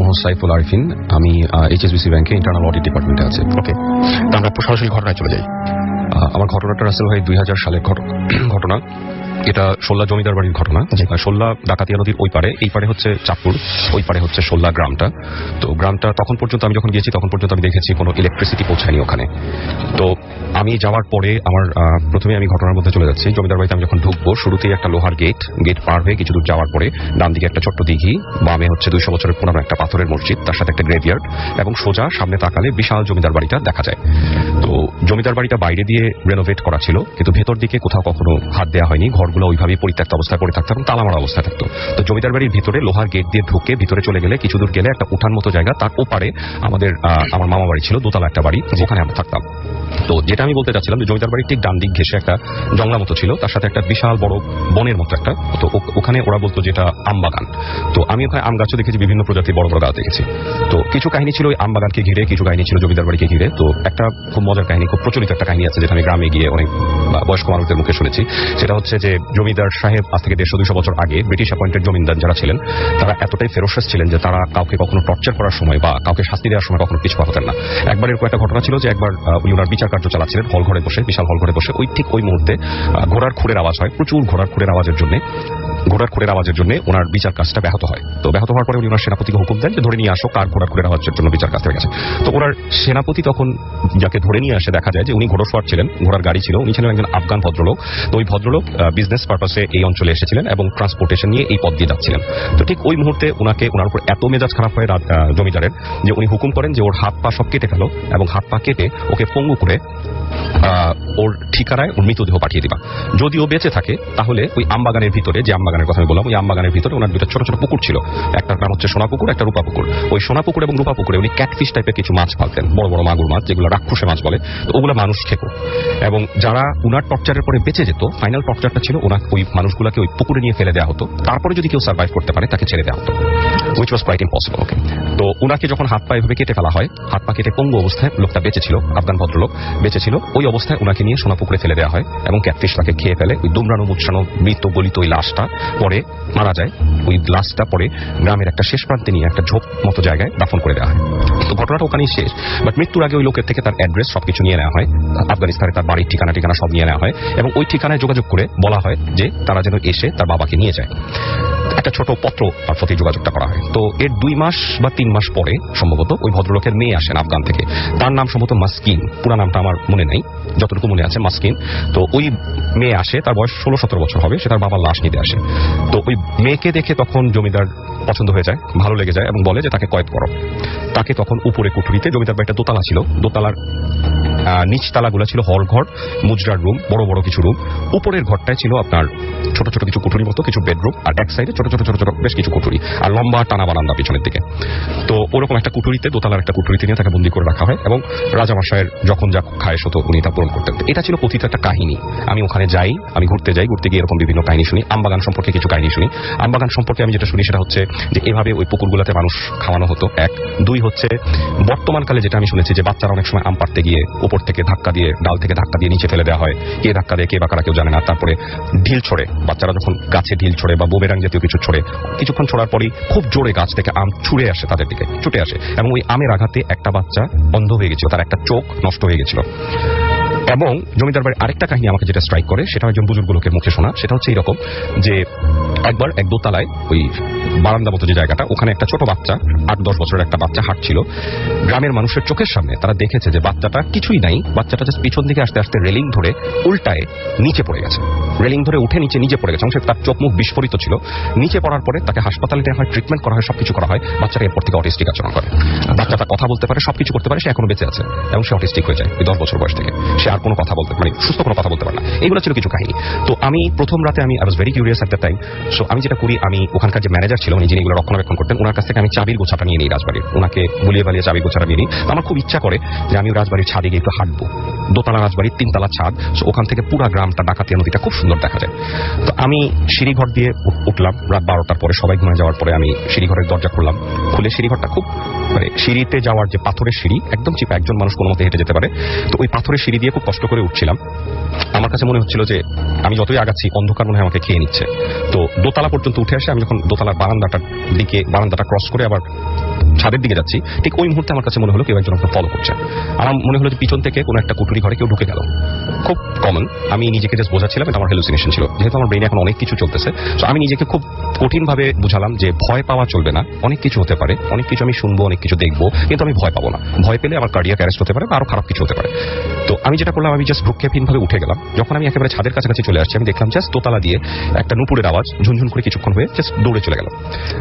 মোহাম্মদ সাইফুল আরিফিন। আমি এইচএসবিসি ব্যাংকে internal audit ডিপার্টমেন্টে আছি। ওকে, তো আমরা সরাসরি ঘটনায় চলে যাই। আমার ঘটনাটা রাসেল ভাই 2000 সালের ঘটনা। এটা সোল্লা জমিদার বাড়ির ঘটনা। সোল্লা ডাকাতিয়া নদীর ওই পারে, এই পারে হচ্ছে চাঁদপুর, ওই পারে হচ্ছে সোল্লা গ্রামটা। তো গ্রামটা তখন পর্যন্ত আমি যখন গিয়েছি তখন পর্যন্ত আমি দেখেছি কোনো ইলেকট্রিসিটি পৌঁছায়নি ওখানে। তো আমি যাওয়ার পরে প্রথমে আমি ঘটনার মধ্যে চলে যাচ্ছি। জমিদার বাড়িতে আমি যখন ঢুকবো, শুরুতেই একটা লোহার গেট পার হয়ে কিছু দূর যাওয়ার পরে ডান দিকে একটা ছোট্ট দিঘি, বামে হচ্ছে 200 বছরের পুরানো একটা পাথরের মসজিদ, তার সাথে একটা গ্রেভইয়ার্ড, এবং সোজা সামনে তাকালে বিশাল জমিদার বাড়িটা দেখা যায়। তো জমিদার বাড়িটা বাইরে দিয়ে রেনোভেট করা ছিল, কিন্তু ভেতর দিকে কোথাও কখনো হাত দেওয়া হয়নি। ঘরগুলো ওইভাবেই পরিত্যক্ত অবস্থায় পড়ে থাকতো এবং তালামারা অবস্থায় থাকতো। তো জমিদার বাড়ির ভিতরে লোহার গেট দিয়ে ঢুকে ভিতরে চলে গেলে কিছু দূর গেলে একটা উঠান মতো জায়গা, তার ওপারে আমার মামা বাড়ি ছিল, দোতলা একটা বাড়ি, ওখানে আমরা থাকতাম। তো যেটা আমি বলতে চাচ্ছিলাম যে জমিদার বাড়ির ঠিক ডান দিক ঘেসে একটা জঙ্গলা মতো ছিল, তার সাথে একটা বিশাল বড় বনের মতো একটা। তো ওখানে ওরা বলতো যেটা আম বাগান। তো আমি ওখানে আম গাছও দেখেছি, বিভিন্ন প্রজাতির বড় বড় গাছ দেখেছি। তো কিছু কাহিনী ছিল ওই আম বাগানকে ঘিরে, কিছু কাহিনী ছিল জমিদার বাড়িকে ঘিরে। তো একটা খুব মজার কাহিনী, খুব প্রচলিত একটা কাহিনী আছে, যেটা আমি গ্রামে গিয়ে অনেক বয়স্ক মানুষদের মুখে শুনেছি। সেটা হচ্ছে যে জমিদার সাহেব আজ থেকে 150-200 বছর আগে ব্রিটিশ অ্যাপয়েন্টেড জমিদার যারা ছিলেন, তারা এতটাই ফেরোসাস ছিলেন যে তারা কাউকে কখনো টর্চার করার সময় বা কাউকে শাস্তি দেওয়ার সময় কখনো পিছপা হতেন না। একবার এরকম একটা ঘটনা ছিল যে একবার উনি ওনার বিচার কার্য চালাচ্ছিলেন হল ঘরে বসে, বিশাল হল ঘরে বসে। ঠিক ওই মুহূর্তে ঘোড়ার খুঁড়ের আওয়াজ হয়, প্রচুর ঘোড়ার খুঁড়ের আওয়াজের জন্য ওনার বিচার কাজটা ব্যাহত হয়। তো ব্যাহত হওয়ার পরে উনি ওনার সেনাপতিকে হুকুম দেন যে ধরে নিয়ে আসো কার ঘোড়ার খুঁড়ের আওয়াজের জন্য বিচার কাজ হয়ে গেছে। তো ওনার সেনাপতি তখন যাকে ধরে নিয়ে আসে, দেখা যায় যে উনি ঘোড়সওয়ার ছিলেন, ঘোড়ার গাড়ি ছিল, উনি ছিলেন একজন আফগান ভদ্রলোক। তো ওই ভদ্রলোক বিজনেস পারপাসে এই অঞ্চলে এসেছিলেন এবং ট্রান্সপোর্টেশন নিয়ে এই পথ দিয়ে যাচ্ছিলেন। তো ঠিক ওই মুহূর্তে ওনার উপর এত মেজাজ খারাপ হয় জমিদারের, যে উনি হুকুম করেন যে ওর হাত পা সব কেটে ফেলো এবং হাত পা কেটে ওকে পঙ্গু করে ওর ঠিকানায় ওর মৃতদেহ পাঠিয়ে দিবা। যদি ও বেঁচে থাকে তাহলে ওই আমবাগানের ভিতরে, যে আমবাগানের কথা আমি বললাম, ওই আমবাগানের ভিতরে ওনার দুটো ছোট ছোট পুকুর ছিল, একটা নাম হচ্ছে সোনা পুকুর, একটা রূপা পুকুর। ওই সোনা পুকুর এবং রূপা পুকুরে উনি ক্যাটফিশ টাইপের কিছু মাছ পালতেন, বড় বড় মাগুর মাছ, যেগুলো রাক্ষসে মাছ বলে। তো ওগুলো মানুষ খেত, এবং যারা উনার টর্চারের পরে বেঁচে যেত, ফাইনাল টর্চারটা ছিল ওই মানুষগুলোকে ওই পুকুরে নিয়ে ফেলে দেওয়া হতো। তারপরে যদি কেউ সার্ভাইভ করতে পারে তাকে ছেড়ে দেওয়া হতো, উইচ ওয়াজ কোয়াইট ইম্পসিবল। ওকে, তো উনাকে যখন হাত পা এভাবে কেটে ফেলা হয়, হাত পা কেটে পঙ্গু অবস্থায় লোকটা বেঁচে ছিল, আফগান ভদ্রলোক বেঁচে ছিল, ওই অবস্থায় উনাকে নিয়ে সোনা পুকুরে ফেলে দেওয়া হয় এবং ক্যাটফিশ তাকে খেয়ে ফেলে। ওই দুমড়ানো মুচড়ানো মৃত গলিত ওই লাশটা পরে মারা যায়। ওই লাশটা পরে গ্রামের একটা শেষ প্রান্তে নিয়ে একটা ঝোপ মতো জায়গায় দাফন করে দেওয়া হয়। তো ঘটনাটা ওখানেই শেষ। বাট মৃত্যুর আগে ওই লোকের থেকে তার অ্যাড্রেস সবকিছু নিয়ে নেওয়া হয়, আফগানিস্তানে তার বাড়ির ঠিকানা সব নিয়ে নেওয়া হয়, এবং ওই ঠিকানায় যোগাযোগ করে বলা হয় যে তারা যেন এসে তার বাবাকে নিয়ে যায়। একটা ছোট পত্র তার সাথে যোগাযোগটা করা হয়। তো এর 2 মাস বা 3 মাস পরে সম্ভবত ওই ভদ্রলোকের মেয়ে আসেন আফগান থেকে। তার নাম সম্ভবত মাস্কিন, পুরা নামটা আমার মনে নাই, যতটুকু মনে আছে মাস্কিন। তো ওই মেয়ে আসে, তার বয়স 16-17 বছর হবে, সে তার বাবার লাশ নিতে আসে। তো ওই মেয়েকে দেখে তখন জমিদার পছন্দ হয়ে যায়, ভালো লেগে যায়, এবং বলে যে তাকে কয়েদ করো। তাকে তখন উপরে কুঠুরিতে, জমিদার বাড়িটা দোতলা ছিল, দোতলার নিচতলাগুলো ছিল হল ঘর, মুজরার রুম, বড় বড় কিছু রুম। উপরের ঘরটায় ছিল আপনার ছোট ছোট কিছু কুঠুরির মতো কিছু বেডরুম, আর এক সাইডে ছোট ছোট বেশ কিছু কুঠুরি, আর লম্বা টানা বারান্দা পিছনের দিকে। তো ওরকম একটা কুঠুরিতে, দোতলার একটা কুঠুরিতে নিয়ে তাকে বন্দী করে রাখা হয়, এবং রাজামশাইয়ের যখন যা খায় হতো উনি তা পূরণ করতেন। এটা ছিল কথিত একটা কাহিনী। আমি ওখানে যাই, আমি ঘুরতে গিয়ে এরকম বিভিন্ন কাহিনী শুনি। আমবাগান সম্পর্কে কিছু কাহিনী শুনি। আমবাগান সম্পর্কে আমি যেটা শুনি সেটা হচ্ছে যে এভাবে ওই পুকুরগুলোতে মানুষ খাওয়ানো হতো, 1। 2 হচ্ছে বর্তমানকালে যেটা আমি শুনেছি যে বাচ্চারা অনেক সময় আম পাড়তে গিয়ে উপর থেকে ধাক্কা দিয়ে, ডাল থেকে ধাক্কা দিয়ে নিচে ফেলে দেওয়া হয়। কে ধাক্কা দেয়, কে বা কারা, কেউ জানে না। তারপরে ঢিল ছোড়ে, বাচ্চারা যখন গাছে ঢিল ছোড়ে বা বুমেরাং জাতীয় কিছু ছোড়ে, কিছুক্ষণ ছোড়ার পরই খুব জোরে গাছ থেকে আম ছুড়ে আসে, তাদের দিকে ছুটে আসে, এবং ওই আমের আঘাতে একটা বাচ্চা অন্ধ হয়ে গেছিল, তার একটা চোখ নষ্ট হয়ে গেছিল। এবং জমিদার বাড়ির আরেকটা কাহিনী আমাকে যেটা স্ট্রাইক করে, সেটা একজন বুজুর্গ লোকের মুখে শোনা। সেটা হচ্ছে এরকম যে একবার এক দোতলায় ওই বারান্দা মতো যে জায়গাটা, ওখানে একটা ছোট বাচ্চা, 8-10 বছরের একটা বাচ্চা হাঁটছিল। গ্রামের মানুষের চোখের সামনে তারা দেখেছে যে বাচ্চাটা কিছুই নাই, বাচ্চাটা জাস্ট পিছন দিকে আস্তে আস্তে রেলিং ধরে উল্টায় নিচে পড়ে গেছে, রেলিং ধরে উঠে নিজে পড়ে গেছে, এবং তার চোখ মুখ বিস্ফোরিত ছিল। নিচে পড়ার পরে তাকে হাসপাতালে নেওয়া হয়, ট্রিটমেন্ট করা হয়, সবকিছু করা হয়। বাচ্চাটা এরপর থেকে অটিস্টিক আচরণ করে, বাচ্চাটা কথা বলতে পারে, সবকিছু করতে পারে, সে এখনো বেঁচে আছে, এবং সে অটিস্টিক হয়ে যায় ওই 10 বছর বয়স থেকে। সে আর কোনো কথা বলতে, মানে সুস্থ কোনো কথা বলতে পারে না। এইগুলো ছিল কিছু কাহিনী। তো আমি প্রথম রাতে I was very curious at the time. So আমি যেটা করি, আমি ওখানকার যে ম্যানেজার ছিল, উনি যিনি এগুলো রক্ষণাবেক্ষণ করতেন, ওনার কাছ থেকে আমি চাবির গোছাটা নিয়ে নিই রাজবাড়ির। ওনাকে বলিয়ে বালিয়ে চাবির গোছাটা নিয়ে নিই। আমার খুব ইচ্ছা করে যে আমি রাজবাড়ির ছাদে গিয়ে একটু হাঁটবো। দোতলা রাজবাড়ির 3 তলা ছাদ, সো ওখান থেকে পুরা গ্রামটা, ডাকাতিয়া নদীটা খুব সুন্দর দেখা যায়। তো আমি সিঁড়িঘর দিয়ে উঠলাম রাত 12টার পরে, সবাই ঘুমিয়ে যাওয়ার পরে আমি সিঁড়িঘরের দরজা খুললাম। খুলে সিঁড়িঘরটা খুব, মানে সিঁড়িতে যাওয়ার যে পাথরের সিঁড়ি, একদম চিপা, একজন মানুষ কোনো মতে হেঁটে যেতে পারে। তো ওই পাথরের সিঁড়ি দিয়ে খুব কষ্ট করে উঠছিলাম। আমার কাছে মনে হচ্ছিল যে আমি যতই আগাচ্ছি অন্ধকার মনে হয় আমাকে খেয়ে নিচ্ছে। তো দোতলা পর্যন্ত উঠে আসে, আমি যখন দোতলার বারান্দাটা ক্রস করে আবার ছাদের দিকে যাচ্ছি, ঠিক ওই মুহূর্তে আমার কাছে মনে হলো কেউ একজন আমাকে ফলো করছে। আমার মনে হলো যে পিছন থেকে কোনো একটা কুটুরি ঘরে কেউ ঢুকে গেল। খুব কমন, আমি নিজেকে জাস্ট বোঝাচ্ছিলাম এটা আমার হ্যালুসিনেশন ছিল। যেহেতু আমার ব্রেনে এখন অনেক কিছু চলতেছে, তো আমি নিজেকে খুব কঠিনভাবে বুঝালাম যে ভয় পাওয়া চলবে না, অনেক কিছু হতে পারে, অনেক কিছু আমি শুনবো, অনেক কিছু দেখবো, কিন্তু আমি ভয় পাবো না। ভয় পেলে আমার কার্ডিয়াক অ্যারেস্ট হতে পারে বা আরো খারাপ কিছু হতে পারে। তো আমি যেটা করলাম, আমি জাস্ট ভ্রুক্ষেপহীনভাবে উঠে গেলাম। যখন আমি একেবারে ছাদের কাছাকাছি চলে আসছি, আমি দেখলাম জাস্ট দোতলা দিয়ে একটা নুপুরের আওয়াজ ঝুনঝুন করে কিছুক্ষণ হয়ে জাস্ট দৌড়ে চলে গেল।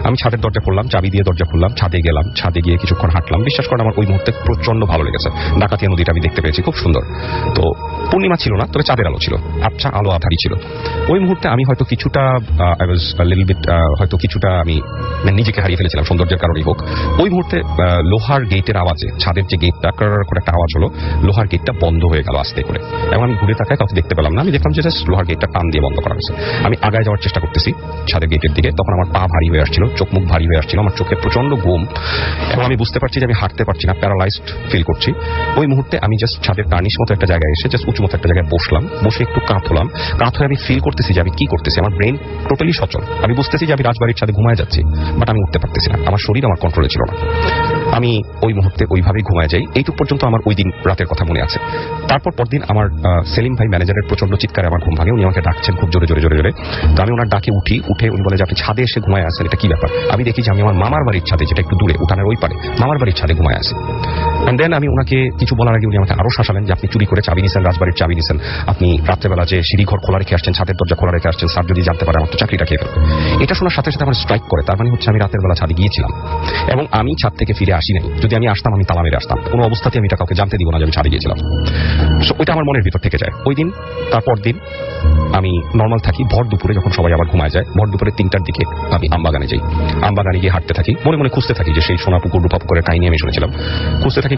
আমি ছাদের দরজা খুললাম, চাবি দিয়ে দরজা খুললাম, ছাদে গেলাম, ছাদে গিয়ে কিছুক্ষণ হাঁটলাম। বিশ্বাস করেন আমার ওই মুহূর্তে প্রচন্ড ভালো লেগেছে। ডাকাতিয়া নদীটা আমি দেখতে পেয়েছি, খুব সুন্দর। তো পূর্ণিমা ছিল না, তবে চাঁদের আলো ছিল, আবছা আলো আধারি ছিল। ওই মুহূর্তে আমি হয়তো কিছুটা আই ওয়াজ লিটল বিট, হয়তো কিছুটা আমি নিজেকে হারিয়ে ফেলেছিলাম, সৌন্দর্যের কারণেই হোক। ওই মুহূর্তে লোহার গেটের আওয়াজে, ছাদের যে গেটটা করে একটা আওয়াজ হলো, লোহার গেটটা বন্ধ হয়ে গেল আস্তে করে। এবং আমি ঘুরে তাকায় কাউকে দেখতে পেলাম না। আমি দেখলাম যে জাস্ট লোহার গেটটা টান দিয়ে বন্ধ করা হয়েছে। আমি আগায় যাওয়ার চেষ্টা করতেছি ছাদের গেটের দিকে, তখন আমার পা ভারী হয়ে আসছিল, চোখ মুখ ভারী হয়ে আসছিল, আমার চোখে প্রচন্ড ঘুম, এবং আমি বুঝতে পারছি যে আমি হাঁটতে পারছি না, প্যারালাইজড ফিল করছি। ওই মুহূর্তে আমি জাস্ট ছাদের কার্নিশ মতো একটা জায়গায় এসে জাস্ট উঁচু মতো একটা জায়গায় বসলাম, বসে একটু কাত হলাম। কাত হয়ে আমি ফিল করতেছি যে আমি কি করতেছি। আমার ব্রেন টোটালি সচল, আমি বুঝতেছি যে আমি রাজবাড়ির ছাদে ঘুমায় যাচ্ছি, বাট আমি উঠতে পারতেছি না, আমার শরীর আমার কন্ট্রোলে ছিল না। আমি ওই মুহূর্তে ওইভাবেই ঘুমায় যাই। এইটুক পর্যন্ত আমার ওই দিন রাতের কথা মনে আছে। তারপর পরদিন আমার সেলিম ভাই ম্যানেজারের প্রচন্ড চিৎকারে আমার ঘুম ভাঙে। উনি আমাকে ডাকছেন খুব জোরে জোরে জোরে জোরে। তো আমি ওনার ডাকে উঠে উনি বলে যে আপনি ছাদে এসে ঘুমায় আসেন, এটা কি ব্যাপার? আমি দেখি যে আমি আমার মামার বাড়ির ছাদে, যেটা একটু দূরে উঠানের ওই পারে, মামার বাড়ির ছাদে ঘুমায় আসি। এন্ড দেন আমি ওনাকে কিছু বলার আগে উনি আমাকে আরো শাসালেন যে আপনি চুরি করে চাবি নিছেন, রাজবাড়ির চাবি নিছেন, আপনি রাত্রেবেলা যে সিঁড়িঘর খোলা রেখে আসছেন, ছাদের দরজা খোলা রেখে আসছেন, স্যার যদি জানতে পারে আমার তো চাকরিটা খেয়ে ফেলবে। এটা শোনার সাথে সাথে আমার স্ট্রাইক করে, তার মানে হচ্ছে আমি রাতের বেলা ছাদে গিয়েছিলাম এবং আমি ছাদ থেকে ফিরে আসি নাই। যদি আমি আসতাম আমি তালা মেরে আসতাম, কোনো অবস্থাতে আমি এটা কাউকে জানতে দিব না যে আমি ছাদে গিয়েছিলাম। সো ওইটা আমার মনের ভিতর থেকে যায়। ওই দিন তারপর দিন আমি নর্মাল থাকি। ভর দুপুরে যখন সবাই আবার ঘুমায় যায়, ভর দুপুরে 3টার দিকে আমি আমবাগানে যাই। আমবাগানে গিয়ে হাঁটতে থাকি, মনে মনে খুঁজতে থাকি যে সেই সোনা পুকুর রূপা পুকুরের কাহিনী আমি শুনেছিলাম। খুঁজতে থাকি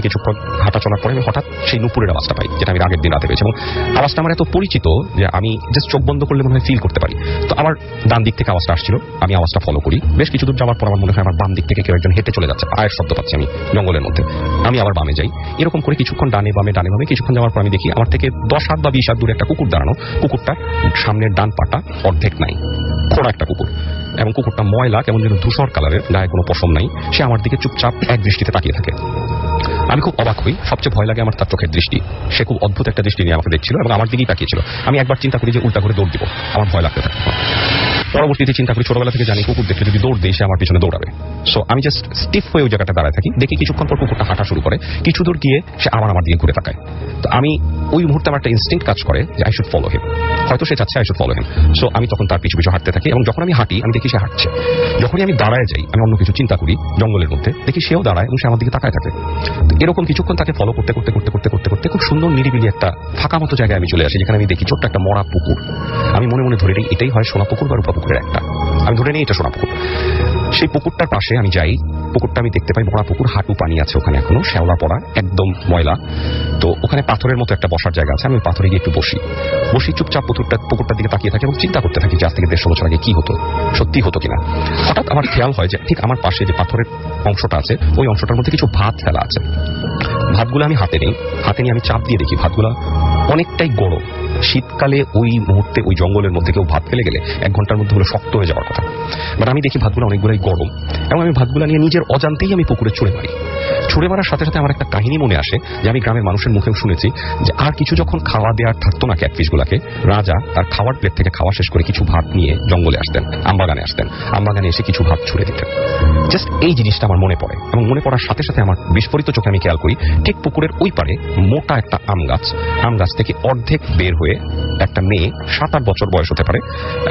কিছুক্ষণ হাঁটা চলার পরে আমি হঠাৎ সেই নুপুরের আওয়াজটা পাই, যেটা আমি আগের দিন রাতে পেয়েছি। এবং আওয়াজটা আমার এত পরিচিত যে আমি জাস্ট চোখ বন্ধ করলে মনে হয় ফিল করতে পারি। তো আমার ডান দিক থেকে আওয়াজটা আসছিল, আমি আওয়াজটা ফলো করি। বেশ কিছু দূর যাওয়ার পর আমার মনে হয় আমার বাম দিক থেকে কেউ একজন হেঁটে চলে যাচ্ছে, পায়ের শব্দ পাচ্ছি আমি জঙ্গলের মধ্যে। আমি আবার বামে যাই, এরকম করে কিছুক্ষণ ডানে বামে কিছুক্ষণ যাওয়ার পর আমি দেখি আমার থেকে 10 হাত বা 20 হাত দূরে একটা কুকুর দাঁড়ানো। কুকুরটা সামনের ডান পাটা অর্ধেক নাই, খোড়া একটা কুকুর, এবং কুকুরটা ময়লা, কেমন যেন ধূসর কালারের, গায়ে কোনো পশম নাই। সে আমার দিকে চুপচাপ এক দৃষ্টিতে তাকিয়ে থাকে। আমি খুব অবাক হই, সবচেয়ে ভয় লাগে আমার তার চোখের দৃষ্টি। সে খুব অদ্ভুত একটা দৃষ্টি নিয়ে আমাকে দেখছিল এবং আমার দিকেই তাকিয়েছিল। আমি একবার চিন্তা করি যে উল্টা করে দৌড় দিব, আমার ভয় লাগতে থাকে। পরবর্তীতে চিন্তা করি, ছোটবেলা থেকে জানি কুকুর দেখলে যদি দৌড় দেয় সে আমার পিছনে দৌড়াবে। সো আমি জাস্ট স্টিফ হয়ে ওই জায়গাটা দাঁড়ায় থাকি। দেখি কিছুক্ষণ পর কুকুরটা হাঁটা শুরু করে, কিছু দূর গিয়ে সে আমার দিকে ঘুরে তাকায়। তো আমি ওই মুহূর্তে আমার একটা ইনস্টিংক্ট কাজ করে যে আই শুড ফলো হিম, হয়তো সে চাচ্ছে I should follow him. So আমি তখন তার পিছু হাঁটতে থাকি এবং যখন আমি হাঁটি আমি দেখি সে হাঁটছে। যখনই আমি দাঁড়ায় যাই, আমি অন্য কিছু চিন্তা করি জঙ্গলের মধ্যে, দেখি সেও দাঁড়ায় এবং সে আমার দিকে তাকায় থাকে। তো এরকম কিছুক্ষণ তাকে ফলো করতে খুব সুন্দর নিরিবিলি একটা ফাঁকা মতো জায়গায় আমি চলে আসি, যেখানে আমি দেখি ছোট্ট একটা মরা পুকুর। আমি মনে মনে ধরে নিই এটাই হয় সোনা পুকুর বা রূপা পুকুরের একটা, আমি ধরে নিই এটা সোনা পুকুর। সেই পুকুরটার পাশে আমি যাই, পুকুরটা আমি দেখতে পাই মরা পুকুর, হাঁটু পানি আছে ওখানে, এখনো শ্যাওলা পড়া, একদম ময়লা। তো ওখানে পাথরের মতো একটা বসার জায়গা আছে, আমি পাথরে গিয়ে একটু বসি চুপচাপ পুকুরটার দিকে তাকিয়ে থাকি এবং চিন্তা করতে থাকি যে আজ থেকে 150 বছর আগে কি হতো, সত্যি হতো কিনা। হঠাৎ আমার খেয়াল হয় যে ঠিক আমার পাশে যে পাথরের অংশটা আছে, ওই অংশটার মধ্যে কিছু ভাত ফেলা আছে। ভাতগুলো আমি হাতে নিয়ে আমি চাপ দিয়ে দেখি ভাতগুলো অনেকটাই গরম। শীতকালে ওই মুহূর্তে ওই জঙ্গলের মধ্যে কেউ ভাত ফেলে গেলে 1 ঘন্টার মধ্যে হলো শক্ত হয়ে যাওয়ার কথা, বাট আমি দেখি ভাতগুলো অনেকগুলোই গরম এবং আমি ভাতগুলো নিয়ে নিজের অজান্তেই আমি পুকুরে ছুঁড়ে মারার সাথে সাথে আমার একটা কাহিনী মনে আসে যে আমি গ্রামের মানুষের মুখেও শুনেছি যে আর কিছু যখন খাওয়া দেওয়ার থাকতো না ক্যাটফিশগুলোকে, রাজা তার খাওয়ার প্লেট থেকে খাওয়া শেষ করে কিছু ভাত নিয়ে জঙ্গলে আসতেন, আমবাগানে এসে কিছু ভাত ছুঁড়ে দিতেন। জাস্ট এই জিনিসটা আমার মনে পড়ে এবং মনে পড়ার সাথে সাথে আমার বিস্ফোরিত চোখে আমি খেয়াল করি ঠিক পুকুরের ওই পারে মোটা একটা আম গাছ থেকে অর্ধেক বের হয়ে একটা মেয়ে, 7-8 বছর বয়স হতে পারে,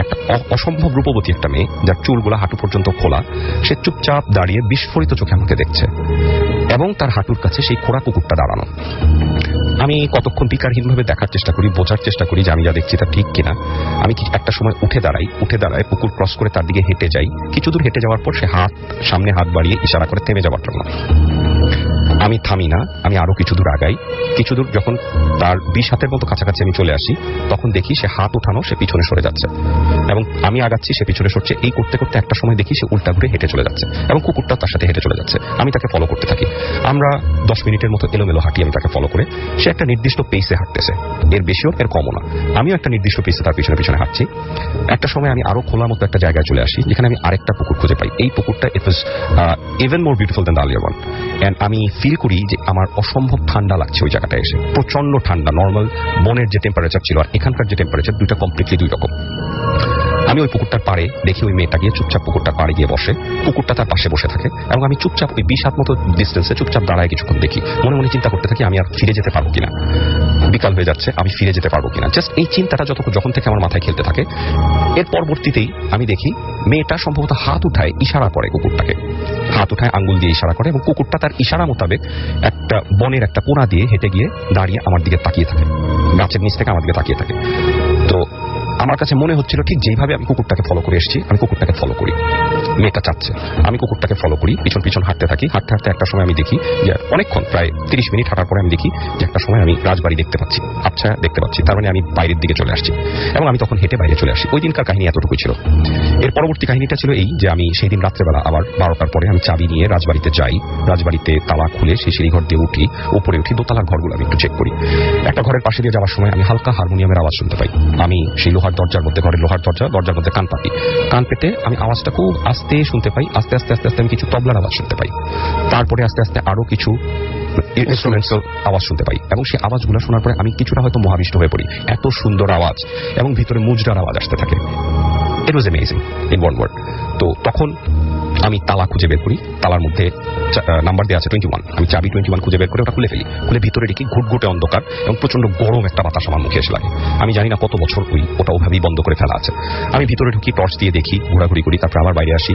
একটা অসম্ভব রূপবতী একটা মেয়ে যার চুলগুলা হাঁটু পর্যন্ত খোলা, সে চুপচাপ দাঁড়িয়ে বিস্ফোরিত চোখে আমাকে দেখছে এবং তার হাঁটুর কাছে সেই খোড়া কুকুরটা দাঁড়ানো। আমি কতক্ষণ বিকারহীনভাবে দেখার চেষ্টা করি, বোঝার চেষ্টা করি যে আমি যা দেখছি তা ঠিক কিনা। আমি একটা সময় উঠে দাঁড়াই পুকুর ক্রস করে তার দিকে হেঁটে যাই। কিছু দূর হেঁটে যাওয়ার পর সে সামনে হাত বাড়িয়ে ইশারা করে থেমে যাওয়ার জন্য। আমি থামি না, আমি আরো কিছু দূর আগাই। কিছু দূর যখন তার 20 হাতের মতো কাছাকাছি আমি চলে আসি, তখন দেখি সে হাত উঠানো, সে পিছনে সরে যাচ্ছে। এবং আমি আগাচ্ছি, সে পিছনে সরছে। এই করতে করতে একটা সময় দেখি সে উল্টা ঘুরে হেঁটে চলে যাচ্ছে এবং কুকুরটা তার সাথে হেঁটে চলে যাচ্ছে। আমি তাকে ফলো করতে থাকি। আমরা 10 মিনিটের মতো এলোমেলো হাঁটি আমি তাকে ফলো করে। সে একটা নির্দিষ্ট পেসে হাঁটতেছে, এর বেশিও এর কমও না। আমিও একটা নির্দিষ্ট পেসে তার পিছনে পিছনে হাঁটছি। একটা সময় আমি আরো খোলা মতো একটা জায়গায় চলে আসি, যেখানে আমি আরেকটা পুকুর খুঁজে পাই। এই পুকুরটা it was even more beautiful than the earlier one. And আমি ফিল করি যে আমার অসম্ভব ঠান্ডা লাগছে ওই জায়গাটা এসে, প্রচন্ড ঠান্ডা। নর্মাল বনের যে টেম্পারেচার ছিল আর এখানকার যে টেম্পারেচার, দুইটা কমপ্লিটলি দুই রকম। আমি ওই পুকুরটার পাড়ে দেখি ওই মেয়েটা গিয়ে চুপচাপ পুকুরটার পাড়ে গিয়ে বসে, কুকুরটা তার পাশে বসে থাকে এবং আমি চুপচাপ ওই 20 হাত মতো ডিস্টেন্সে চুপচাপ দাঁড়ায় কিছুক্ষণ দেখি। মনে মনে চিন্তা করতে থাকি আমি আর ফিরে যেতে পারবো কিনা, বিকাল হয়ে যাচ্ছে, আমি ফিরে যেতে পারবো কিনা। জাস্ট এই চিন্তাটা যখন থেকে আমার মাথায় খেলতে থাকে, এর পরবর্তীতেই আমি দেখি মেয়েটা সম্ভবত হাত উঠায় ইশারা করে কুকুরটাকে, হাত উঠায় আঙ্গুল দিয়ে ইশারা করে এবং কুকুরটা তার ইশারা মোতাবেক একটা বনের একটা কোণা দিয়ে হেঁটে গিয়ে দাঁড়িয়ে আমার দিকে তাকিয়ে থাকে, গাছের নিচ থেকে আমার দিকে তাকিয়ে থাকে। তো আমার কাছে মনে হচ্ছিল ঠিক যেভাবে আমি কুকুরটাকে ফলো করে এসেছি, আমি কুকুরটাকে ফলো করি। মেয়েটা চাচ্ছে, আমি কুকুরটাকে ফলো করি, পিছন পিছন হাঁটতে থাকি। হাঁটতে হাঁটতে একটা সময় আমি দেখি যে অনেকক্ষণ, প্রায় 30 মিনিট হাঁটার পরে আমি দেখি যে একটা সময় আমি রাজবাড়ি দেখতে পাচ্ছি, আচ্ছা দেখতে পাচ্ছি। তার মানে আমি বাইরের দিকে চলে আসছি এবং আমি তখন হেঁটে বাইরে চলে আসি। ওই দিনকার কাহিনী এতটুকুই ছিল। এর পরবর্তী কাহিনীটা ছিল এই যে আমি সেই দিন রাত্রেবেলা আবার 12টার পরে আমি চাবি নিয়ে রাজবাড়িতে যাই। রাজবাড়িতে তালা খুলে সেই সিঁড়িঘর দিয়ে উঠি, উপরে উঠি, দোতলার ঘরগুলো আমি একটু চেক করি। একটা ঘরের পাশে দিয়ে যাওয়ার সময় আমি হালকা হারমোনিয়ামের আওয়াজ শুনতে পাই। আমি সেই লোহার দরজার মধ্যে, ঘরের লোহার দরজার মধ্যে কান পাতি। কান পেতে আমি আওয়াজটা খুব আস্তে শুনতে পাই। আস্তে আস্তে আস্তে আস্তে আমি কিছু তবলার আওয়াজ শুনতে পাই। তারপরে আস্তে আস্তে আরো কিছু ইনস্ট্রুমেন্টসের আওয়াজ শুনতে পাই এবং সেই আওয়াজগুলো শোনার পরে আমি কিছুটা হয়তো মহাবিষ্ট হয়ে পড়ি। এত সুন্দর আওয়াজ এবং ভিতরে মুজরার আওয়াজ আসতে থাকে। It was amazing in one word. তো তখন আমি তালা খুঁজে বের করি, তালার মধ্যে নাম্বার দেওয়া আছে 21। আমি চাবি 21 খুঁজে বের করে ওটা খুলে ফেলি। খুলে ভিতরে দেখি ঘুটঘুটে অন্ধকার এবং প্রচন্ড গরম একটা বাতাস আমার মুখে এসে লাগে। আমি জানি না কত বছর ওটা ওভাবেই বন্ধ করে ফেলা আছে। আমি ভিতরে ঢুকি, টর্চ দিয়ে দেখি, ঘোরাঘুরি করি, তারপর আবার বাইরে আসি।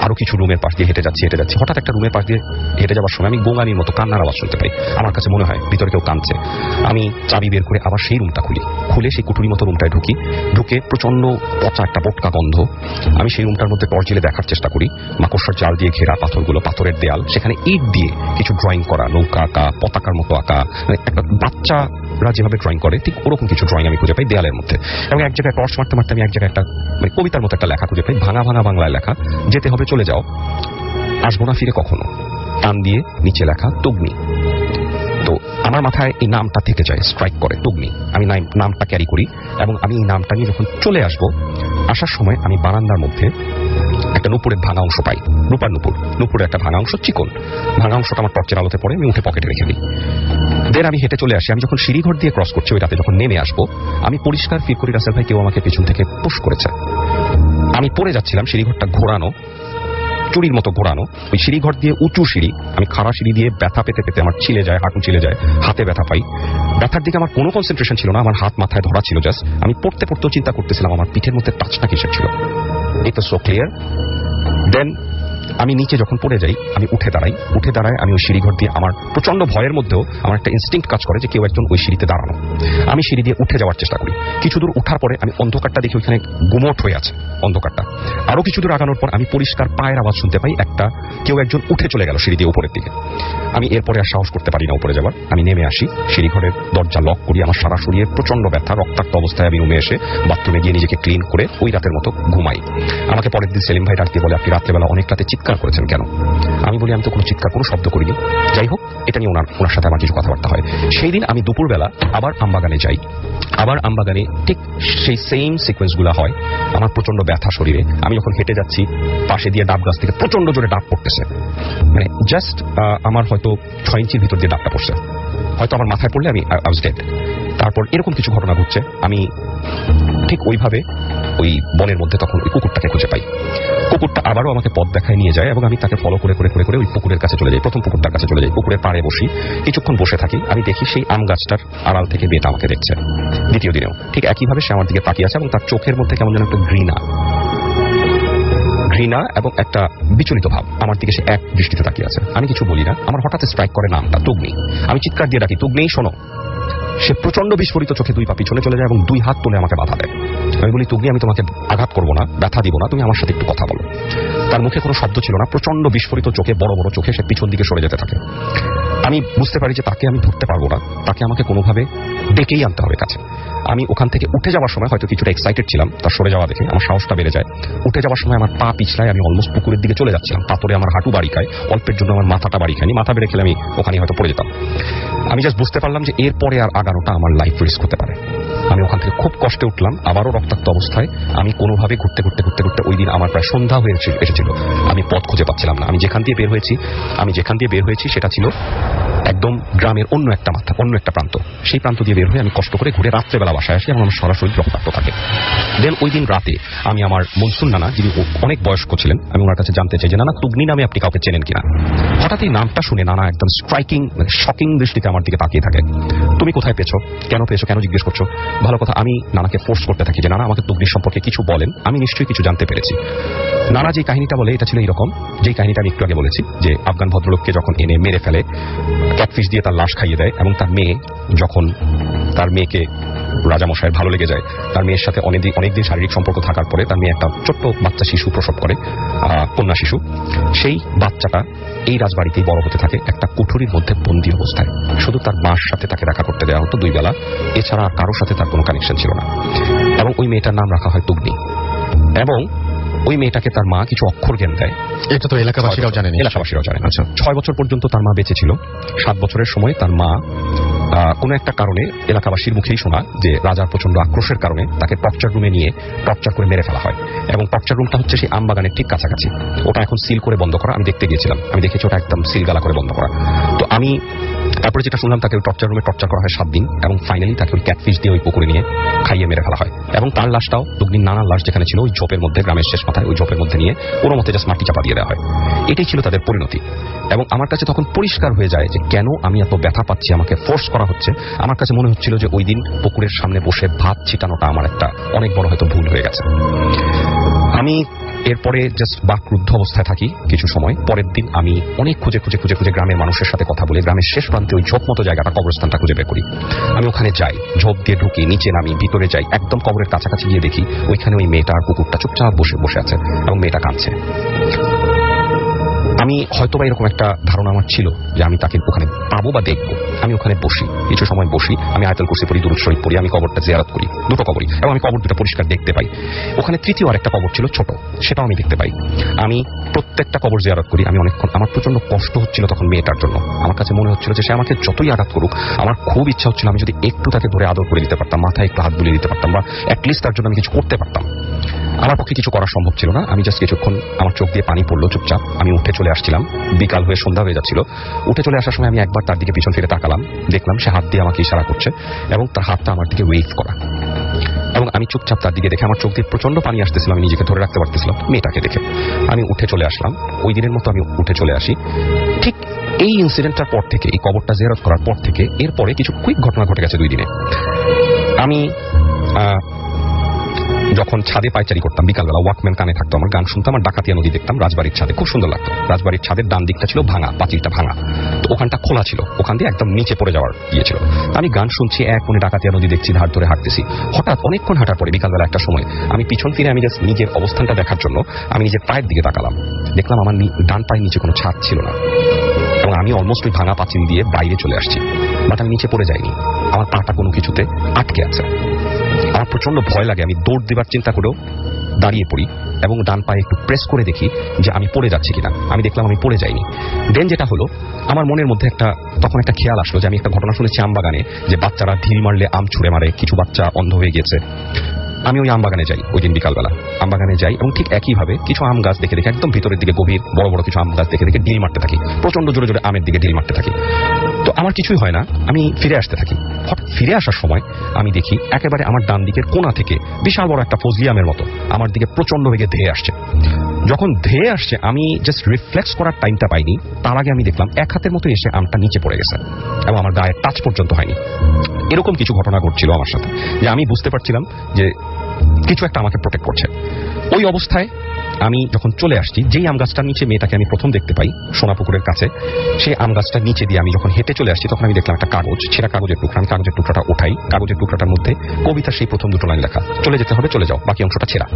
আরো কিছু রুমের পাশ দিয়ে হেঁটে যাচ্ছি। হঠাৎ একটা রুমের পাশ দিয়ে হেঁটে যাওয়ার সময় আমি গোঙানির মতো কান্নার আওয়াজ শুনতে পাই। আমার কাছে মনে হয় ভিতরে কেউ কাঁদছে। আমি চাবি বের করে আবার সেই রুমটা খুলে সেই কুঠুরি মতো রুমটায় ঢুকে প্রচন্ড পচা একটা পটকা গন্ধ। আমি সেই রুমটার মধ্যে টর্চ জ্বেলে দেখার চেষ্টা করি। মাকড়সার জাল দিয়ে ঘেরা পাথরগুলো, পাথরের দেয়াল, সেখানে ইট দিয়ে কিছু ড্রয়িং করা, নৌকা আঁকা, পতাকার মতো আঁকা, মানে একটা বাচ্চারা যেভাবে ড্রয়িং করে ঠিক ওরকম কিছু ড্রয়িং আমি খুঁজে পাই দেয়ালের মধ্যে। এবং এক জায়গায় টর্চ মারতে মারতে আমি এক জায়গায় একটা মানে কবিতার মতো একটা লেখা খুঁজে পাই, ভাঙা ভাঙা বাংলায় লেখা, যেতে হবে চলে যাও, আসবো না ফিরে কখনো, টান দিয়ে নিচে লেখা তগ্নি। তো আমার মাথায় এই নামটা থেকে যায়, স্ট্রাইক করে তগ্নি। আমি নামটা ক্যারি করি এবং আমি এই নামটা নিয়ে যখন চলে আসবো, আসার সময় আমি বারান্দার মধ্যে একটা নুপুরের ভাঙা অংশ পাই। নুপুরের একটা ভাঙা অংশ, চিকন ভাঙা অংশটা আমার টর্চের আলোতে পড়ে, আমি উঠে পকেটে রেখে দিই। দেন আমি হেঁটে চলে আসি। আমি যখন সিঁড়িঘর দিয়ে ক্রস করছি, ওই রাতে যখন নেমে আসবো, আমি পরিষ্কার ফিল করি রাসেল ভাই কেউ আমাকে পেছন থেকে পুশ করেছে। আমি পড়ে যাচ্ছিলাম, সিঁড়িঘরটা ঘোরানো, চুরির মতো ঘোরানো। ওই সিঁড়িঘর দিয়ে উঁচু সিঁড়ি, আমি খাড়া সিঁড়ি দিয়ে ব্যথা পেতে পেতে আমার ছিলে যায়, হাঁটু ছিলে যায়, হাতে ব্যথা পাই। ব্যথার দিকে আমার কোনো কনসেন্ট্রেশন ছিল না, আমার হাত মাথায় ধরা ছিল জাস্ট। আমি পড়তে চিন্তা করতেছিলাম আমার পিঠের মধ্যে টাচটা কিসের ছিল। ইট ওয়াজ সো ক্লিয়ার। দেন আমি নিচে যখন পড়ে যাই, আমি উঠে দাঁড়াই। আমি ওই সিঁড়িঘর দিয়ে, আমার প্রচন্ড ভয়ের মধ্যেও আমার একটা ইনস্টিংক্ট কাজ করে যে কেউ একজন ওই সিঁড়িতে দাঁড়ানো। আমি সিঁড়ি দিয়ে উঠে যাওয়ার চেষ্টা করি। কিছু দূর উঠার পরে আমি অন্ধকারটা দেখি, ওইখানে গুমোট হয়ে আছে অন্ধকারটা। আরো কিছু দূর আগানোর পর আমি পরিষ্কার পায়ের আওয়াজ শুনতে পাই, কেউ একজন উঠে চলে গেল সিঁড়ি দিয়ে উপরের দিকে। আমি এরপরে আর সাহস করতে পারি না উপরে যাওয়ার। আমি নেমে আসি, সিঁড়িঘরের দরজা লক করি। আমার সারা শরীরে প্রচন্ড ব্যথা, রক্তাক্ত অবস্থায় আমি রুমে এসে বাথরুমে গিয়ে নিজেকে ক্লিন করে ওই রাতের মতো ঘুমাই। আমাকে পরের দিন সেলিম ভাই ডাকতে বলে, আপনি রাত্রেবেলা অনেক রাতে চিৎকার করেছেন কেন? আমি বলি, আমি তো কোনো চিৎকার, কোনো শব্দ করিনি। যাই হোক, এটা নিয়ে ওনার সাথে আমার কিছু কথাবার্তা হয়। সেই দিন আমি দুপুরবেলা আবার আমবাগানে যাই। আবার আমবাগানে ঠিক সেই সেম সিকোয়েন্সগুলো হয়। আমার প্রচন্ড ব্যথা শরীরে। আমি যখন হেঁটে যাচ্ছি, পাশে দিয়ে ডাব গাছ থেকে প্রচন্ড জোরে ডাব পড়তেছে, মানে জাস্ট আমার হয়তো 6 ইঞ্চির ভিতর দিয়ে ডাবটা পড়ছে। হয়তো আমার মাথায় পড়লে আমি ওয়াজ ডেড। তারপর এরকম কিছু ঘটনা ঘটছে। আমি ঠিক ওইভাবে ওই বনের মধ্যে তখন ওই কুকুরটাকে খুঁজে পাই। কুকুরটা আবারও আমাকে পথ দেখায় নিয়ে যায় এবং আমি তাকে ফলো করে ওই পুকুরের কাছে চলে যাই। প্রথম পুকুরটার কাছে চলে যাই, পুকুরের পাড়ে বসি, কিছুক্ষণ বসে থাকি। আমি দেখি সেই আম গাছটার আড়াল থেকে মেয়েটা আমাকে দেখছে। দ্বিতীয় দিনেও ঠিক একইভাবে সে আমার দিকে তাকিয়ে আছে এবং তার চোখের মধ্যে কেমন যেন একটা ঘৃণা এবং একটা বিচলিত ভাব। আমার দিকে সে এক দৃষ্টিতে তাকিয়ে আছে। আমি কিছু বলি না। আমার হঠাৎ স্ট্রাইক করে নামটা তগ্নি। আমি চিৎকার দিয়ে ডাকি, তগ্নি শোনো। সে প্রচন্ড বিস্ফোরিত চোখে 2 পা পিছনে চলে যায় এবং 2 হাত তুলে আমাকে বাধা দেয়। আমি বলি, তগ্নি আমি তোমাকে আঘাত করবো না, ব্যথা দিব না, তুমি আমার সাথে একটু কথা বলো। তার মুখে কোনো শব্দ ছিল না। প্রচন্ড বিস্ফোরিত চোখে, বড় বড় চোখে সে পিছন দিকে সরে যেতে থাকে। আমি বুঝতে পারি যে তাকে আমি ধরতে পারবো না, তাকে আমাকে কোনোভাবে ডেকেই আনতে হবে কাছে। আমি ওখান থেকে উঠে যাওয়ার সময় হয়তো কিছুটা এক্সাইটেড ছিলাম, তার সরে যাওয়া দেখে আমার সাহসটা বেড়ে যায়। উঠে যাওয়ার সময় আমার পা পিছলায়, আমি অলমোস্ট পুকুরের দিকে চলে যাচ্ছিলাম। পাথরে আমার হাঁটু বাড়ি খায়, অল্পের জন্য আমার মাথাটা বাড়ি খায়নি, মাথা বেড়ে খেলে আমি ওখানে হয়তো পড়ে যেতাম। আমি জাস্ট বুঝতে পারলাম যে এরপরে আর আগানোটা আমার লাইফ রিস্ক হতে পারে। আমি ওখান থেকে খুব কষ্টে উঠলাম, আবারও রক্তাক্ত অবস্থায়। আমি কোনোভাবে ঘুরতে ওই দিন আমার প্রায় সন্ধ্যা হয়ে এসেছিল। আমি পথ খুঁজে পাচ্ছিলাম না। আমি যেখান দিয়ে বের হয়েছি সেটা ছিল একদম গ্রামের অন্য একটা প্রান্ত। সেই প্রান্ত দিয়ে বের হয়ে আমি কষ্ট করে ঘুরে রাত্রেবেলা বাসায় আসি এবং আমার সরাসরি রক্তাক্ত থাকে। দেন ওই দিন রাতে আমি আমার মনসুন নানা, যিনি অনেক বয়স্ক ছিলেন, আমি ওনার কাছে জানতে চাই যে নানা, তুগনি নামে আপনি কাউকে চেনেন কিনা। হঠাৎ এই নামটা শুনে নানা একদম স্ট্রাইকিং, শকিং দৃষ্টিতে আমার দিকে তাকিয়ে থাকে। তুমি কোথায় পেয়েছো, কেন জিজ্ঞেস করছো? ভালো কথা। আমি নানাকে ফোর্স করতে থাকি যে নানা, আমাকে তুগনির সম্পর্কে কিছু বলেন, আমি নিশ্চয়ই কিছু জানতে পেরেছি। নানা যে কাহিনীটা বলে এটা ছিল এইরকম, যেই কাহিনীটা আমি একটু আগে বলেছি, যে আফগান ভদ্রলোককে যখন এনে মেরে ফেলে, ক্যাটফিশ দিয়ে তার লাশ খাইয়ে দেয়, এবং তার মেয়ে যখন তার মেয়েকে রাজামশাইয়ের ভালো লেগে যায়, তার মেয়ের সাথে অনেকদিন শারীরিক সম্পর্ক থাকার পরে তার মেয়ে একটা ছোট্ট বাচ্চা শিশু প্রসব করে, কন্যা শিশু। সেই বাচ্চাটা এই রাজবাড়িতেই বড় হতে থাকে একটা কুঠুরির মধ্যে বন্দী অবস্থায়। শুধু তার মার সাথে তাকে দেখা করতে দেওয়া হতো 2 বেলা, এছাড়া আর কারোর সাথে তার কোনো কানেকশন ছিল না। এবং ওই মেয়েটার নাম রাখা হয় তুগনি, এবং ওই মেয়েটাকে তার মা কিছু অক্ষর জ্ঞান দেয়। এটা তো এলাকাবাসীরাও জানেন। আচ্ছা, 6 বছর পর্যন্ত তার মা বেঁচে ছিল। 7 বছরের সময় তার মা কোনো একটা কারণে, এলাকাবাসীর মুখেই শোনা, যে রাজার প্রচন্ড আক্রোশের কারণে তাকে টর্চার রুমে নিয়ে টর্চার করে মেরে ফেলা হয়। এবং টর্চার রুমটা হচ্ছে সেই আমবাগানের ঠিক কাছাকাছি। ওটা এখন সিল করে বন্ধ করা। আমি দেখতে গিয়েছিলাম, আমি দেখেছি ওটা একদম সিলগালা করে বন্ধ করা। তো আমি তারপরে যেটা শুনলাম, তাকে ওই টর্চার রুমে টর্চার করা হয় 7 দিন, এবং ফাইনালি তাকে ওই ক্যাটফিশ দিয়ে ওই পুকুরে নিয়ে খাইয়ে মেরে ফেলা হয়। এবং তার লাশটাও তুগনির নানার লাশ যেখানে ছিল, ওই ঝোপের মধ্যে, গ্রামের শেষ মাথায় ওই ঝোপের মধ্যে নিয়ে কোনো মতে জাস্ট মাটি চাপা দিয়ে দেওয়া হয়। এটাই ছিল তাদের পরিণতি। এবং আমার কাছে তখন পরিষ্কার হয়ে যায় যে কেন আমি এত ব্যথা পাচ্ছি, আমাকে ফোর্স করা হচ্ছে। আমার কাছে মনে হচ্ছিল যে ওই দিন পুকুরের সামনে বসে ভাত ছিটানোটা আমার একটা অনেক বড় হয়তো ভুল হয়ে গেছে। আমি এরপরে জাস্ট বাকরুদ্ধ অবস্থায় থাকি কিছু সময়। পরের দিন আমি অনেক খুঁজে গ্রামের মানুষের সাথে কথা বলে গ্রামের শেষ প্রান্তে ওই ঝোপ মতো জায়গাটা, কবরস্থানটা খুঁজে বের করি। আমি ওখানে যাই, ঝোপ দিয়ে ঢুকি, নিচে নামি, ভিতরে যাই, একদম কবরের কাছাকাছি গিয়ে দেখি ওইখানে ওই মেয়েটা আর কুকুরটা চুপচাপ বসে আছে, এবং মেয়েটা কাঁদছে। আমি হয়তোবা এরকম একটা ধারণা আমার ছিল যে আমি তাকে ওখানে পাবো বা দেখবো। আমি ওখানে বসি, কিছু সময় বসি, আমি আয়াতুল কুরসি পড়ি, দুরূদ শরীফ পড়ি, আমি কবরটা জিয়ারত করি, 2টো কবরই, এবং আমি কবর 2টা পরিষ্কার দেখতে পাই। ওখানে তৃতীয় আরেকটা কবর ছিল ছোট, সেটাও আমি দেখতে পাই। আমি প্রত্যেকটা কবর জিয়ারত করি। আমি অনেকক্ষণ, আমার প্রচন্ড কষ্ট হচ্ছিল তখন মেয়েটার জন্য। আমার কাছে মনে হচ্ছিল যে সে আমাকে যতই আঘাত করুক, আমার খুব ইচ্ছা হচ্ছিল আমি যদি একটু তাকে ধরে আদর করে দিতে পারতাম, মাথায় একটু হাত বুলিয়ে দিতে পারতাম, বা অ্যাটলিস্ট তার জন্য আমি কিছু করতে পারতাম। আমার পক্ষে কিছু করা সম্ভব ছিল না। আমি জাস্ট কিছুক্ষণ, আমার চোখ দিয়ে পানি পড়লো চুপচাপ। আমি উঠে চলে আসছিলাম, বিকাল হয়ে সন্ধ্যা হয়ে যাচ্ছিল। উঠে চলে আসার সময় আমি একবার তার দিকে পিছন ফিরে তাকালাম, দেখলাম সে হাত দিয়ে আমাকে ইশারা করছে, এবং তার হাতটা আমার দিকে ওয়েভ করা। এবং আমি চুপচাপ তার দিকে দেখে আমার চোখ দিয়ে প্রচন্ড পানি আসতেছিল, আমি নিজেকে ধরে রাখতে পারতেছিলাম মেয়েটাকে দেখে। আমি উঠে চলে আসলাম, ওই দিনের মতো আমি উঠে চলে আসি। ঠিক এই ইনসিডেন্টটার পর থেকে, এই কবরটা জিয়ারত করার পর থেকে, এরপরে কিছু কুইক ঘটনা ঘটে গেছে 2 দিনে। আমি যখন ছাদে পায়চারি করতাম বিকালবেলা, ওয়াকম্যান কানে থাকতো, আমার গান শুনতাম, আর ডাকাতিয়া নদী দেখতাম রাজবাড়ির ছাদে, খুব সুন্দর লাগতো। রাজবাড়ির ছাদের ডান দিকটা ছিল ভাঙা, পাঁচিলটা ভাঙা, তো ওখানটা খোলা ছিল, ওখান দিয়ে একদম নিচে পড়ে যাওয়ার ইয়ে ছিল। আমি গান শুনছি, এক মনে ডাকাতিয়া নদী দেখছি, ধার ধরে হাঁটতেছি। হঠাৎ অনেকক্ষণ হাঁটার পরে বিকালবেলা একটা সময় আমি পিছন ফিরে, আমি জাস্ট নিজের অবস্থানটা দেখার জন্য আমি নিজের পায়ের দিকে তাকালাম। দেখলাম আমার ডান পায়ের নিচে কোনো ছাদ ছিল না, এবং আমি অলমোস্ট ওই ভাঙা পাঁচিল দিয়ে বাইরে চলে আসছি। বাট আমি নিচে পড়ে যাইনি, আমার পাটা কোনো কিছুতে আটকে আছে। আমার প্রচন্ড ভয় লাগে, আমি দৌড় দেবার চিন্তা করেও দাঁড়িয়ে পড়ি, এবং ডান পায়ে একটু প্রেস করে দেখি যে আমি পড়ে যাচ্ছি কিনা। আমি দেখলাম আমি পড়ে যাইনি। দেন যেটা হলো, আমার মনের মধ্যে তখন একটা খেয়াল আসলো যে আমি একটা ঘটনা শুনেছি আমবাগানে, যে বাচ্চারা ঢিল মারলে আম ছুঁড়ে মারে, কিছু বাচ্চা অন্ধ হয়ে গেছে। আমি ওই আমবাগানে যাই, ওই দিন বিকালবেলা আমবাগানে যাই, এবং ঠিক একইভাবে কিছু আম গাছ দেখে একদম ভিতরের দিকে গভীর বড় বড় কিছু আম গাছ দেখে ঢিল মারতে থাকি, প্রচন্ড জোরে জোরে আমের দিকে ঢিল মারতে থাকি। তো আমার কিছুই হয় না, আমি ফিরে আসতে থাকি। হঠাৎ ফিরে আসার সময় আমি দেখি একেবারে আমার ডান দিকের কোণা থেকে বিশাল বড় একটা ফজলি আমের মতো আমার দিকে প্রচন্ড বেগে ধেয়ে আসছে। যখন ধেয়ে আসছে, আমি জাস্ট রিফ্লেক্স করার টাইমটা পাইনি, তার আগে আমি দেখলাম এক হাতের মতো এসে আমটা নিচে পড়ে গেছে, এবং আমার গায়ে টাচ পর্যন্ত হয়নি। এরকম কিছু ঘটনা ঘটছিল আমার সাথে, যে আমি বুঝতে পারছিলাম যে কিছু একটা আমাকে প্রোটেক্ট করছে। ওই অবস্থায় আমি যখন চলে আসছি, যেই আম গাছটার নিচে মেয়েটাকে আমি প্রথম দেখতে পাই সোনাপুকুরের কাছে, সেই আম গাছটার নিচে দিয়ে আমি যখন হেঁটে চলে আসছি, তখন আমি দেখলাম একটা কাগজ, ছেঁড়া কাগজের টুকরা। আমি কাগজের টুকরাটা ওঠাই, কাগজের টুকরাটার মধ্যে কবিতার সেই প্রথম 2টো লাইন লেখা, চলে যেতে হবে চলে যাও, বাকি অংশটা ছেঁড়া,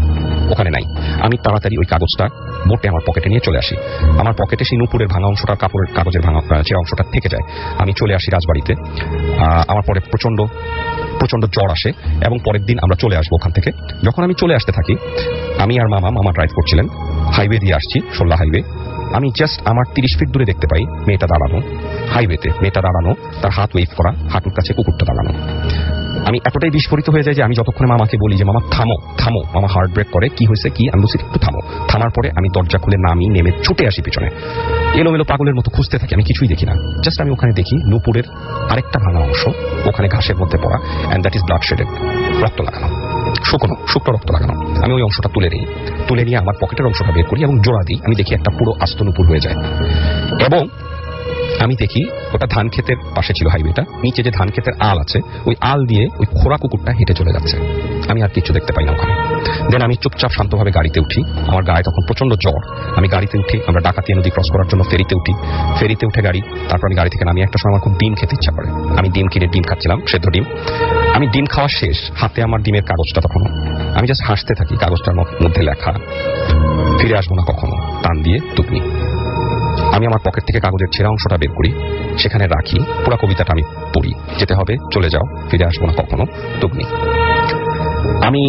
ওখানে নাই। আমি তাড়াতাড়ি ওই কাগজটা মোটে আমার পকেটে নিয়ে চলে আসি। আমার পকেটে সেই নুপুরের ভাঙা অংশটা, কাগজের ভাঙা ছেঁড়া অংশটা থেকে যায়। আমি চলে আসি রাজবাড়িতে। আমার পরে প্রচন্ড প্রচন্ড জ্বর আসে এবং পরের দিন আমরা চলে আসবো ওখান থেকে। যখন আমি চলে আসতে থাকি, আমি আর মামা ড্রাইভ করছিলেন, হাইওয়ে দিয়ে আসছি, শোল্লা হাইওয়ে। আমি জাস্ট আমার 30 ফিট দূরে দেখতে পাই মেয়েটা দাঁড়ানো হাইওয়েতে, মেয়েটা দাঁড়ানো, তার হাত ওয়েভ করা, হাঁটুর কাছে কুকুরটা দাঁড়ানো। আমি এতটাই বিস্ফোরিত হয়ে যাই যে আমি যতক্ষণে মামাকে বলি যে মামা থামো থামো, মামা হার্ট ব্রেক করে, কি হয়েছে কি, আমি বলছি একটু থামো। থামার পরে আমি দরজা খুলে নেমে ছুটে আসি পিছনে, এলোমেলো পাগলের মতো খুঁজতে থাকি, আমি কিছুই দেখি না। জাস্ট আমি ওখানে দেখি নূপুরের আরেকটা ভাঙা অংশ ওখানে ঘাসের মধ্যে পড়া, and that is blood shaded, রক্ত লাগানো, শুকনো রক্ত লাগানো। আমি ওই অংশটা তুলে নিয়ে আমার পকেটের অংশটা বের করি এবং জোড়া দিই। আমি দেখি একটা পুরো আস্ত নূপুর হয়ে যায়, এবং আমি দেখি ওটা ধান ক্ষেতের পাশে ছিল হাইওয়েটা, নিচে যে ধান ক্ষেতের আল আছে ওই আল দিয়ে ওই খোরা কুকুরটা হেঁটে চলে যাচ্ছে। আমি আর কিছু দেখতে পাই না ওখানে। দেন আমি চুপচাপ শান্তভাবে গাড়িতে উঠি, আমার গায়ে তখন প্রচন্ড জ্বর। আমি গাড়িতে উঠি, আমরা ডাকাতিয়া নদী ক্রস করার জন্য ফেরিতে উঠে গাড়ি, তারপর আমি গাড়ি থেকে নামি। একটা সময় আমার খুব ডিম খেতে ইচ্ছা করে, আমি ডিম কিনে ডিম খাচ্ছিলাম, সেদ্ধ ডিম। আমি ডিম খাওয়া শেষ, হাতে আমার ডিমের কাগজটা তখনও। আমি জাস্ট হাসতে থাকি, কাগজটার মধ্যে লেখা ফিরে আসবো না কখনো, টান দিয়ে তুকনি। আমি আমার পকেট থেকে কাগজের ছেঁড়া অংশটা বের করি, সেখানে রাখি, পুরো কবিতাটা আমি পড়ি, যেতে হবে, চলে যাও, ফিরে আসবো না কখনো, তুগনি। আমি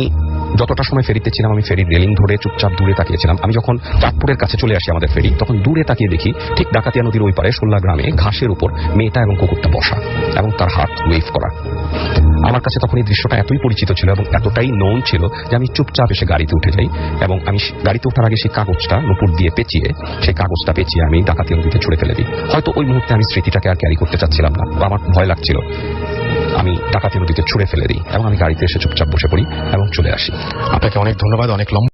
যতটা সময় ফেরিতে ছিলাম আমি ফেরির রেলিং ধরে চুপচাপ দূরে তাকিয়েছিলাম। আমি যখন চাঁদপুরের কাছে চলে আসি আমাদের ফেরি, তখন দূরে তাকিয়ে দেখি ঠিক ডাকাতিয়া নদীর ওই পারে শোল্লা গ্রামে ঘাসের উপর মেয়েটা এবং কুকুরটা বসা এবং তার হাত ওয়েভ করা। আমার কাছে তখন এই দৃশ্যটা এতই পরিচিত ছিল এবং এতটাই নোন ছিল যে আমি চুপচাপ এসে গাড়িতে উঠে যাই, এবং আমি গাড়িতে ওঠার আগে সেই কাগজটা নুপুর দিয়ে পেঁচিয়ে আমি ডাকাতিয়া নদীতে ছুঁড়ে ফেলে দিই। হয়তো ওই মুহূর্তে আমি স্মৃতিটাকে আর ক্যারি করতে চাচ্ছিলাম না, আমার ভয় লাগছিল। আমি ডাকাতিয়া নদীতে ছুঁড়ে ফেলে দিই এবং আমি গাড়িতে এসে চুপচাপ বসে পড়ি এবং চলে আসি। আপনাকে অনেক ধন্যবাদ, অনেক লম্বা